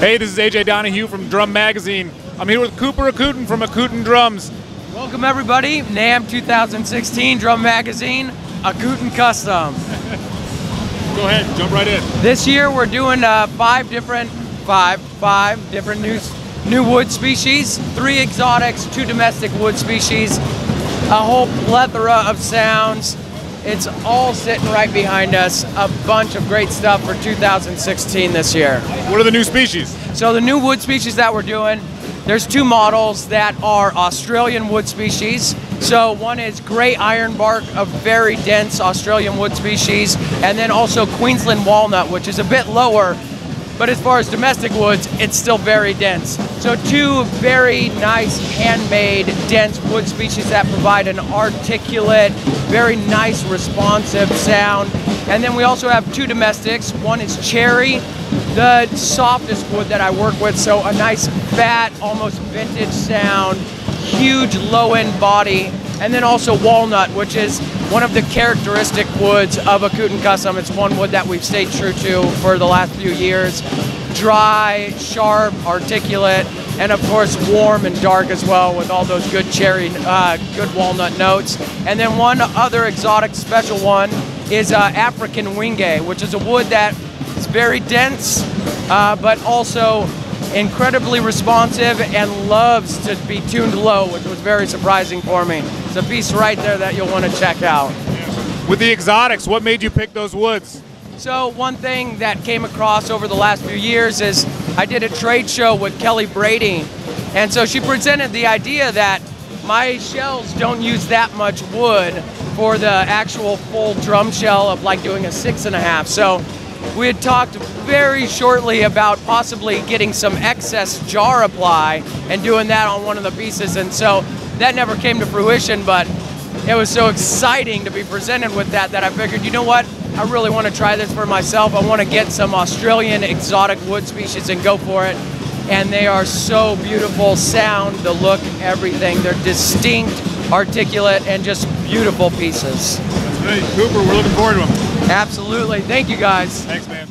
Hey, this is AJ Donahue from Drum Magazine. I'm here with Cooper Acoutin from Acoutin Drums. Welcome everybody, NAMM 2016 Drum Magazine, Acoutin Custom. Go ahead, jump right in. This year we're doing five different new wood species, 3 exotics, 2 domestic wood species, a whole plethora of sounds. It's all sitting right behind us. A bunch of great stuff for 2016 this year. What are the new species? So the new wood species that we're doing, there's 2 models that are Australian wood species. So one is grey ironbark, a very dense Australian wood species, and then also Queensland walnut, which is a bit lower, but as far as domestic woods, it's still very dense. So 2 very nice handmade dense wood species that provide an articulate, very nice responsive sound. And then we also have 2 domestics. One is cherry, the softest wood that I work with, so a nice fat, almost vintage sound, huge low end body, and then also walnut, which is one of the characteristic woods of Acoutin Custom. It's one wood that we've stayed true to for the last few years. Dry, sharp, articulate, and of course warm and dark as well, with all those good cherry, good walnut notes. And then one other exotic special one is African wingay, which is a wood that is very dense, but also incredibly responsive and loves to be tuned low, which was very surprising for me. It's a piece right there that you'll want to check out. With the exotics, what made you pick those woods? So one thing that came across over the last few years is I did a trade show with Kelly Brady, and so she presented the idea that my shells don't use that much wood for the actual full drum shell of like doing a 6.5. So we had talked very shortly about possibly getting some excess jar apply and doing that on one of the pieces, and so that never came to fruition, but it was so exciting to be presented with that I figured, you know what, I really want to try this for myself. I want to get some Australian exotic wood species and go for it, and they are so beautiful, sound, the look, everything. They're distinct, articulate, and just beautiful pieces. That's great. Cooper, we're looking forward to them. Absolutely. Thank you guys. Thanks, man.